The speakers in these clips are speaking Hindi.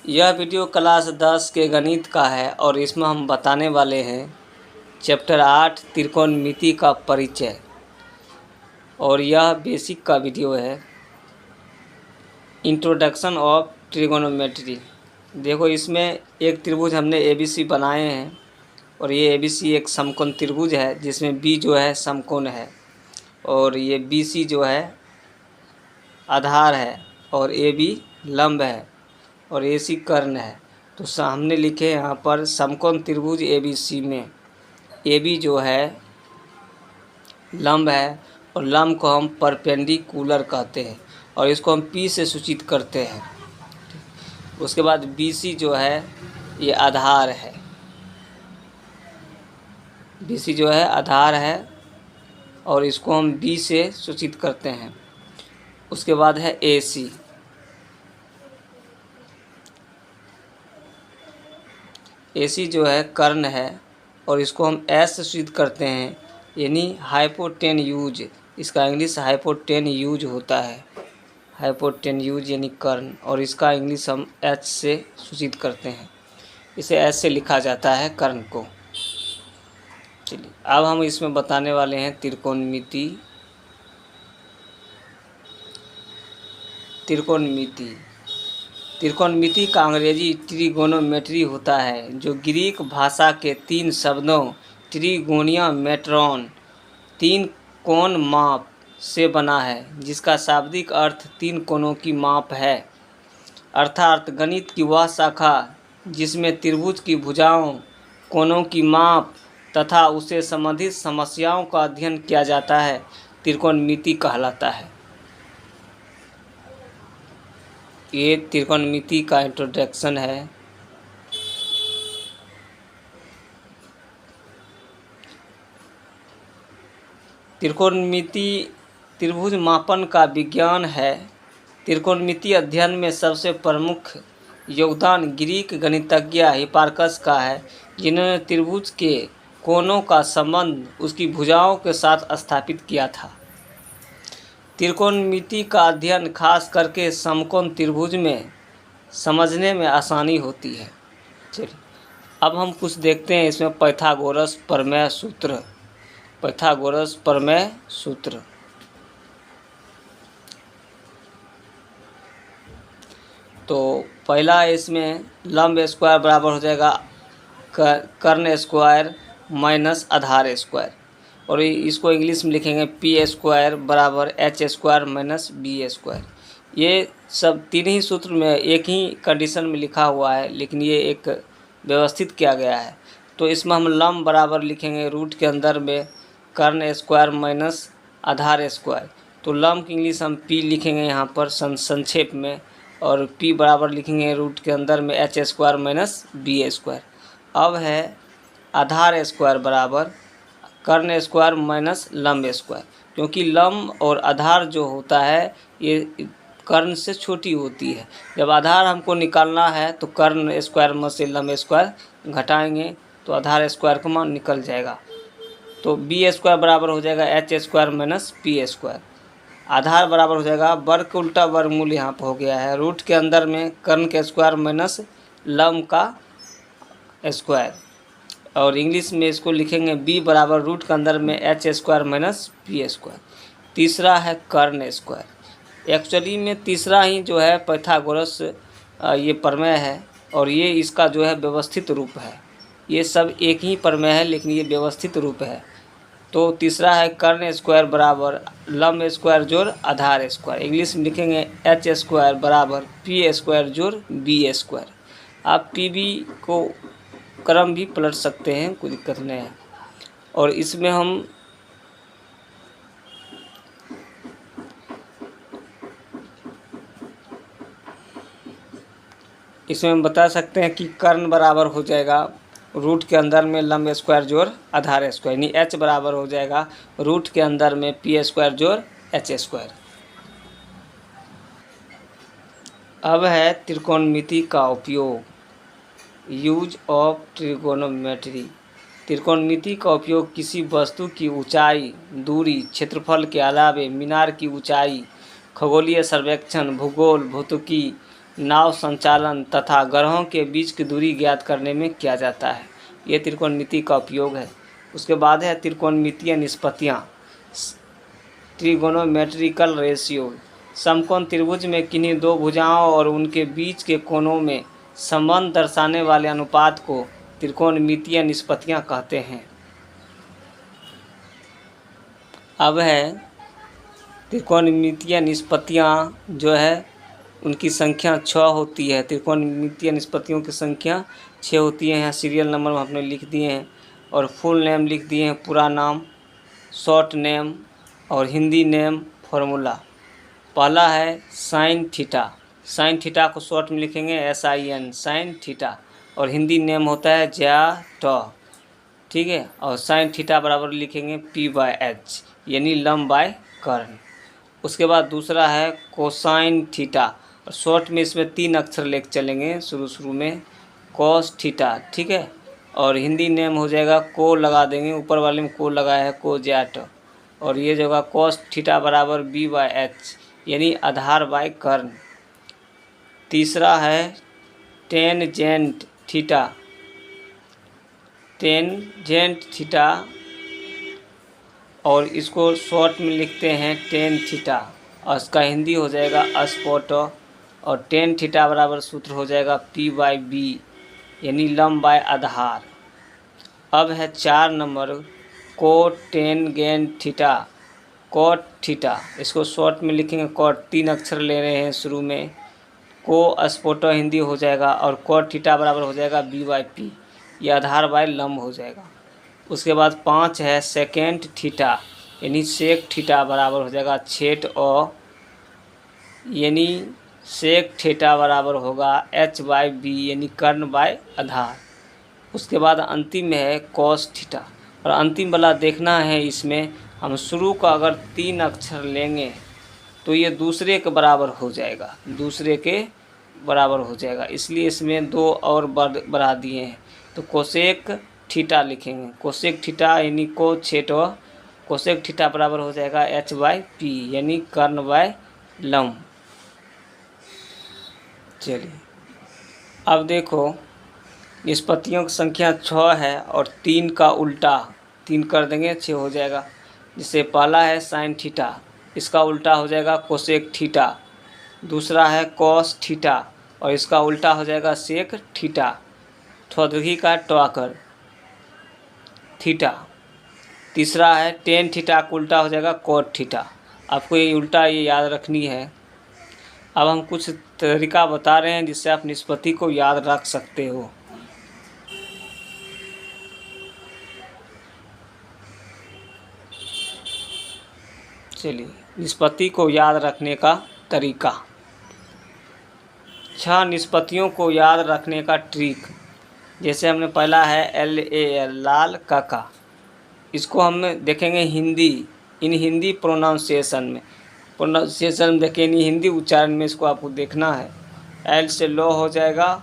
यह वीडियो क्लास 10 के गणित का है और इसमें हम बताने वाले हैं चैप्टर 8 त्रिकोणमिति का परिचय। और यह बेसिक का वीडियो है, इंट्रोडक्शन ऑफ ट्रिगोनोमेट्री। देखो, इसमें एक त्रिभुज हमने ABC बनाए हैं और ये ABC एक समकोण त्रिभुज है जिसमें B जो है समकोण है और ये BC जो है आधार है और AB लंब है और AC कर्ण है। तो हमने लिखे यहाँ पर समकोण त्रिभुज ABC में AB जो है लंब है और लंब को हम परपेंडिकुलर कहते हैं और इसको हम P से सूचित करते हैं। उसके बाद BC जो है ये आधार है, BC जो है आधार है और इसको हम B से सूचित करते हैं। उसके बाद है AC, AC जो है कर्ण है और इसको हम S से सूचित करते हैं, यानी हाइपोटेन्यूज। इसका इंग्लिश हाइपोटेन्यूज होता है, हाइपोटेन्यूज यानी कर्ण, और इसका इंग्लिश हम H से सूचित करते हैं। इसे H से लिखा जाता है कर्ण को। चलिए, अब हम इसमें बताने वाले हैं त्रिकोणमिति। त्रिकोणमिति का अंग्रेजी ट्रिगोनोमेट्री होता है, जो ग्रीक भाषा के 3 शब्दों ट्रिगोनिया मेट्रॉन, 3 कोण माप से बना है, जिसका शाब्दिक अर्थ 3 कोणों की माप है। अर्थात गणित की वह शाखा जिसमें त्रिभुज की भुजाओं, कोणों की माप तथा उससे संबंधित समस्याओं का अध्ययन किया जाता है, त्रिकोणमिति कहलाता है। ये त्रिकोणमिति का इंट्रोडक्शन है। त्रिकोणमिति त्रिभुज मापन का विज्ञान है। त्रिकोणमिति अध्ययन में सबसे प्रमुख योगदान ग्रीक गणितज्ञ हिपार्कस का है, जिन्होंने त्रिभुज के कोणों का संबंध उसकी भुजाओं के साथ स्थापित किया था। त्रिकोणमिति का अध्ययन खास करके समकोण त्रिभुज में समझने में आसानी होती है। चलिए, अब हम कुछ देखते हैं इसमें पाइथागोरस प्रमेय सूत्र। पाइथागोरस प्रमेय सूत्र, तो पहला इसमें लंब स्क्वायर बराबर हो जाएगा कर्ण स्क्वायर माइनस आधार स्क्वायर, और इसको इंग्लिश में लिखेंगे P स्क्वायर बराबर H square minus B square. ये सब 3 ही सूत्र में एक ही कंडीशन में लिखा हुआ है, लेकिन ये एक व्यवस्थित किया गया है। तो इसमें हम लंब बराबर लिखेंगे रूट के अंदर में कर्ण स्क्वायर माइनस आधार स्क्वायर। तो लंब की इंग्लिश हम P लिखेंगे यहाँ पर संक्षेप में, और P बराबर लिखेंगे रूट के अंदर में H square minus B square. अब है आधार स्क्वायर बराबर कर्ण स्क्वायर माइनस लंब स्क्वायर, क्योंकि लंब और आधार जो होता है ये कर्ण से छोटी होती है। जब आधार हमको निकालना है तो कर्ण स्क्वायर में से लंब स्क्वायर घटाएंगे तो आधार स्क्वायर का मान निकल जाएगा। तो B स्क्वायर बराबर हो जाएगा H square minus P square. आधार बराबर हो जाएगा वर्ग का उल्टा वर्गमूल यहाँ पर हो गया है, रूट के अंदर में कर्ण के स्क्वायर माइनस लंब का स्क्वायर, और इंग्लिश में इसको लिखेंगे B बराबर रूट के अंदर में H square minus P square. तीसरा है कर्ण स्क्वायर। एक्चुअली में तीसरा ही जो है पाइथागोरस ये प्रमेय है, और ये इसका जो है व्यवस्थित रूप है। ये सब एक ही प्रमेय है लेकिन ये व्यवस्थित रूप है। तो तीसरा है कर्ण स्क्वायर बराबर लंब स्क्वायर जोड़ आधार स्क्वायर। इंग्लिश में लिखेंगे H स्क्वायर बराबर P स्क्वायर जोड़ B स्क्वायर। आप PB को क्रम भी पलट सकते हैं, कोई दिक्कत नहीं है। और इसमें हम बता सकते हैं कि कर्ण बराबर हो जाएगा रूट के अंदर में लंब स्क्वायर जोड़ आधार स्क्वायर, यानी H बराबर हो जाएगा रूट के अंदर में P स्क्वायर जोड़ H स्क्वायर। अब है त्रिकोणमिति का उपयोग, यूज ऑफ ट्रिगोनोमेट्री। त्रिकोणमिति का उपयोग किसी वस्तु की ऊंचाई, दूरी, क्षेत्रफल के अलावे मीनार की ऊंचाई, खगोलीय सर्वेक्षण, भूगोल, भौतिकी नाव संचालन तथा ग्रहों के बीच की दूरी ज्ञात करने में किया जाता है। ये त्रिकोणमिति का उपयोग है। उसके बाद है त्रिकोणमितीय निष्पत्तियाँ, ट्रिगोनोमेट्रिकल रेशियो। समकोण त्रिभुज में किन्हीं दो भुजाओं और उनके बीच के कोणों में संबंध दर्शाने वाले अनुपात को त्रिकोणमितीय निष्पत्तियाँ कहते हैं। अब है त्रिकोणमितीय निष्पत्तियाँ जो है उनकी संख्या 6 होती है। त्रिकोणमितीय निष्पत्तियों की संख्या 6 होती है। यहाँ सीरियल नंबर आपने लिख दिए हैं और फुल नेम लिख दिए हैं, पूरा नाम, शॉर्ट नेम और हिंदी नेम फॉर्मूला। पहला है साइन थीटा। साइन थीटा को शॉर्ट में लिखेंगे SIN, साइन थीटा, और हिंदी नेम होता है ज्या, ठीक है। और साइन थीटा बराबर लिखेंगे P/H, यानी लंब बाय कर्ण। उसके बाद दूसरा है कोसाइन थीटा, और शॉर्ट में इसमें 3 अक्षर लेके चलेंगे शुरू में, कॉस थीटा, ठीक है। और हिंदी नेम हो जाएगा, को लगा देंगे, ऊपर वाले में को लगाया है, को ज्याट, और ये जो होगा कॉस थीटा बराबर B/H, यानी आधार बाय कर्ण। तीसरा है टेनजेंट थीटा। टेनजेंट थीटा, और इसको शॉर्ट में लिखते हैं टेन थीटा, और इसका हिंदी हो जाएगा स्पॉट, और टेन थीटा बराबर सूत्र हो जाएगा P/B, यानी लंब बाय आधार। अब है 4 नंबर कोटेनजेंट थीटा, कॉट थीटा। इसको शॉर्ट में लिखेंगे कॉट, 3 अक्षर ले रहे हैं शुरू में, को स्पोटो हिंदी हो जाएगा, और कॉट थीटा बराबर हो जाएगा B/P, ये आधार बाय लंब हो जाएगा। उसके बाद 5 है सेकेंड थीटा, यानी सेक थीटा बराबर हो जाएगा छेद और, यानी सेक थीटा बराबर होगा H/B, यानी कर्ण बाय आधार। उसके बाद अंतिम है कॉस थीटा, और अंतिम वाला देखना है, इसमें हम शुरू का अगर 3 अक्षर लेंगे तो ये दूसरे के बराबर हो जाएगा, दूसरे के बराबर हो जाएगा, इसलिए इसमें 2 और बढ़ा दिए हैं। तो कोसेक थीटा लिखेंगे, कोसेक थीटा यानी को छेद, कोसेक थीटा बराबर हो जाएगा H/P, यानी कर्ण बाय लंब। चलिए अब देखो, निष्पत्तियों की संख्या 6 है और 3 का उल्टा 3 कर देंगे, 6 हो जाएगा। जिससे पहला है साइन थीटा, इसका उल्टा हो जाएगा कोसेक थीटा। दूसरा है कॉस थीटा, और इसका उल्टा हो जाएगा सेक थीटा, थोदगी का टॉकर थीटा। तीसरा है टेन थीटा का उल्टा हो जाएगा कॉट थीटा। आपको ये उल्टा ये याद रखनी है। अब हम कुछ तरीका बता रहे हैं जिससे आप निष्पत्ति को याद रख सकते हो। चलिए, निष्पत्ति को याद रखने का तरीका। 6 निष्पत्तियों को याद रखने का ट्रिक। जैसे हमने पहला है LAL, लाल काका। इसको हम देखेंगे हिंदी, इन हिंदी प्रोनाउंसिएशन में, प्रोनाउंसिएशन देखें इन हिंदी उच्चारण में, इसको आपको देखना है। L से लो हो जाएगा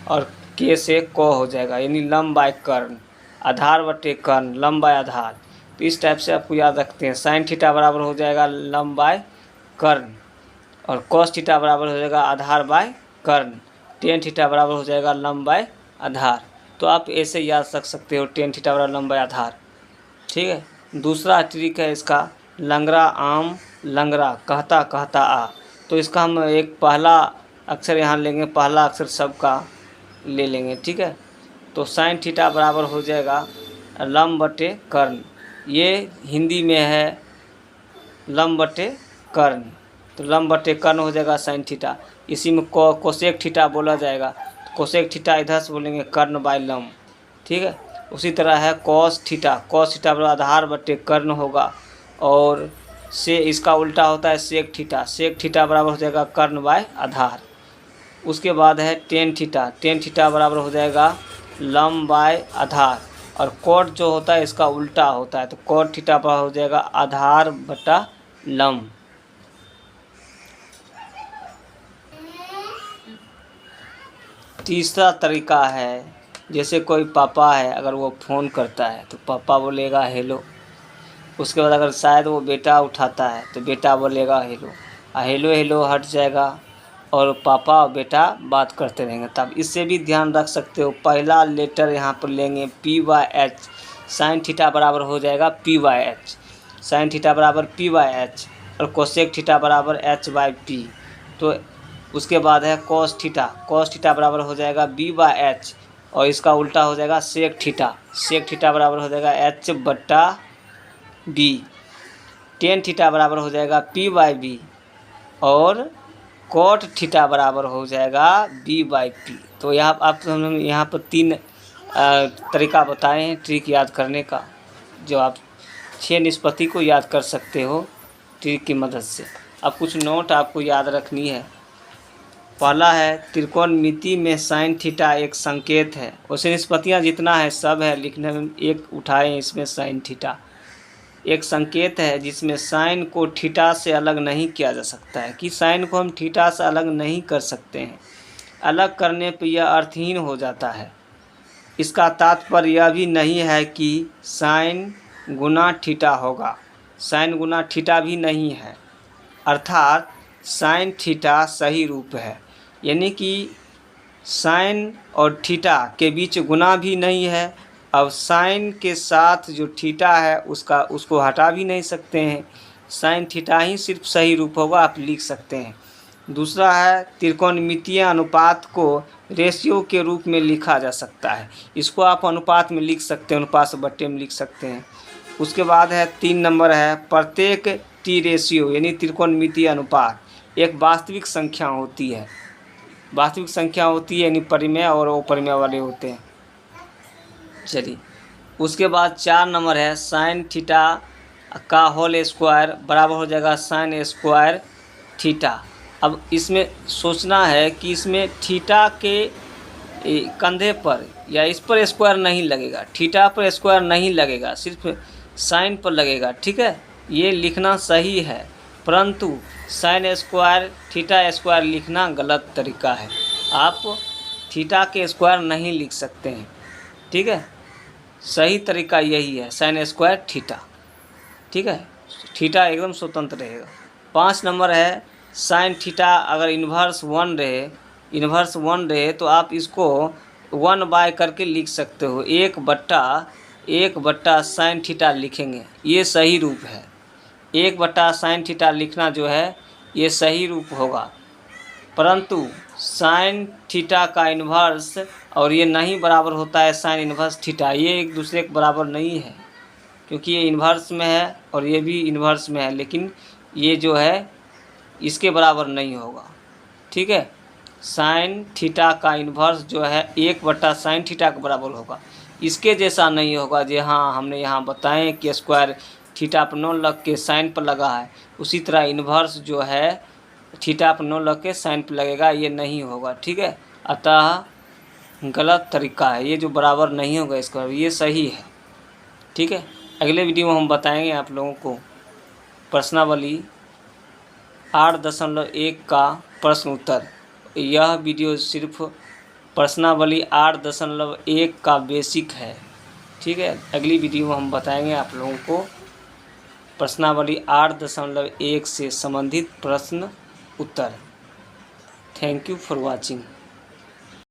और K से को हो जाएगा, यानी लंब बाय कर्ण, आधार बटे कर्ण, लंब बाय आधार। तो इस टाइप से आपको याद रखते हैं। साइन थीटा बराबर हो जाएगा लंब बाय कर्ण, और कॉस थीटा बराबर हो जाएगा आधार बाय कर्ण, टेन थीटा बराबर हो जाएगा लंब बाय आधार। तो आप ऐसे याद रख सकते हो, टेन थीटा बराबर लंब बाय आधार, ठीक है। दूसरा ट्रिक है इसका, लंगड़ा आम लंगड़ा कहता कहता आ। तो इसका हम एक पहला अक्षर यहाँ लेंगे, पहला अक्षर सबका ले लेंगे, ठीक है। तो साइन थीटा बराबर हो जाएगा लंब बटे कर्ण, ये हिंदी में है लंब बटे कर्ण, तो लंब बटे कर्ण हो जाएगा साइन थीटा। इसी में कोसेक थीटा बोला जाएगा, कोसेक थीटा इधर से बोलेंगे कर्ण बाय लंब, ठीक है। उसी तरह है कॉस थीटा, कॉस थीटा बराबर आधार बटे कर्ण होगा, और से इसका उल्टा होता है सेक थीटा, सेक थीटा बराबर हो जाएगा कर्ण बाय आधार। उसके बाद है टेन थीटा, टेन थीटा बराबर हो जाएगा लंब बाय आधार, और कॉट जो होता है इसका उल्टा होता है, तो कॉट थीटा बराबर हो जाएगा आधार बटा लंब। तीसरा तरीका है, जैसे कोई पापा है, अगर वो फ़ोन करता है तो पापा बोलेगा हेलो। उसके बाद अगर शायद वो बेटा उठाता है तो बेटा बोलेगा हेलो, हेलो हेलो हट जाएगा, और पापा और बेटा बात करते रहेंगे। तब इससे भी ध्यान रख सकते हो, पहला लेटर यहाँ पर लेंगे PYH, साइन थीटा बराबर हो जाएगा PYH, साइन थीटा बराबर PYH, और कोसेक थीटा बराबर H/P। तो उसके बाद है कॉस थीटा, कॉस थीटा बराबर हो जाएगा B/H, और इसका उल्टा हो जाएगा सेक थीटा, सेक थीटा बराबर हो जाएगा H/B। टेन थीटा बराबर हो जाएगा P/B, और कॉट थीटा बराबर हो जाएगा B/P। तो यहाँ आप हम यहाँ पर 3 तरीका बताए हैं ट्रिक याद करने का, जो आप 6 निष्पत्ति को याद कर सकते हो ट्रिक की मदद से। अब कुछ नोट आपको याद रखनी है। पहला है त्रिकोणमिति में साइन थीटा एक संकेत है। वैसे निष्पत्तियाँ जितना है सब है लिखने में, एक उठाएं इसमें साइन थीटा एक संकेत है जिसमें साइन को थीटा से अलग नहीं किया जा सकता है, कि साइन को हम थीटा से अलग नहीं कर सकते हैं। अलग करने पर यह अर्थहीन हो जाता है। इसका तात्पर्य यह भी नहीं है कि साइन गुना थीटा होगा, साइन गुना थीटा भी नहीं है, अर्थात साइन थीटा सही रूप है, यानी कि साइन और थीटा के बीच गुना भी नहीं है। अब साइन के साथ जो थीटा है उसको हटा भी नहीं सकते हैं, साइन थीटा ही सिर्फ सही रूप होगा, आप लिख सकते हैं। दूसरा है त्रिकोणमितीय अनुपात को रेशियो के रूप में लिखा जा सकता है, इसको आप अनुपात में लिख सकते हैं, अनुपात से बट्टे में लिख सकते हैं। उसके बाद है 3 नंबर है प्रत्येक टी रेशियो, यानी त्रिकोणमितीय अनुपात एक वास्तविक संख्या होती है, वास्तविक संख्या होती है, यानी परिमेय और अपरिमेय वाले होते हैं। चलिए, उसके बाद 4 नंबर है साइन थीटा का होल स्क्वायर बराबर हो जाएगा साइन स्क्वायर थीटा। अब इसमें सोचना है कि इसमें थीटा के कंधे पर या इस पर स्क्वायर नहीं लगेगा, थीटा पर स्क्वायर नहीं लगेगा, सिर्फ साइन पर लगेगा। ठीक है, ये लिखना सही है, परंतु साइन स्क्वायर थीटा स्क्वायर लिखना गलत तरीका है। आप थीटा के स्क्वायर नहीं लिख सकते हैं। ठीक है, सही तरीका यही है साइन स्क्वायर थीटा। ठीक है, थीटा एकदम स्वतंत्र रहेगा। 5 नंबर है साइन थीटा अगर इन्वर्स 1 रहे तो आप इसको 1/, करके लिख सकते हो, 1/1 साइन थीटा लिखेंगे, ये सही रूप है। 1/ साइन थीटा लिखना जो है ये सही रूप होगा, परंतु साइन थीटा का इन्वर्स और ये नहीं बराबर होता है साइन इन्वर्स थीटा, ये एक दूसरे के बराबर नहीं है, क्योंकि ये इन्वर्स में है और ये भी इन्वर्स में है, लेकिन ये जो है इसके बराबर नहीं होगा। ठीक है, साइन थीटा का इन्वर्स जो है 1/ साइन थीटा के बराबर होगा, इसके जैसा नहीं होगा। जी हाँ, हमने यहाँ बताएं कि स्क्वायर थीटा पर 9 लग के साइन पर लगा है, उसी तरह इन्वर्स जो है थीटा पर 9 लग के साइन पर लगेगा, ये नहीं होगा। ठीक है, अतः गलत तरीका है, ये जो बराबर नहीं होगा इसका, ये सही है। ठीक है, अगले वीडियो में हम बताएंगे आप लोगों को प्रश्नावली 8.1 का प्रश्न उत्तर। यह वीडियो सिर्फ प्रश्नावली 8.1 का बेसिक है। ठीक है, अगली वीडियो में हम बताएंगे आप लोगों को प्रश्नावली 8.1 से संबंधित प्रश्न उत्तर। Thank you for watching.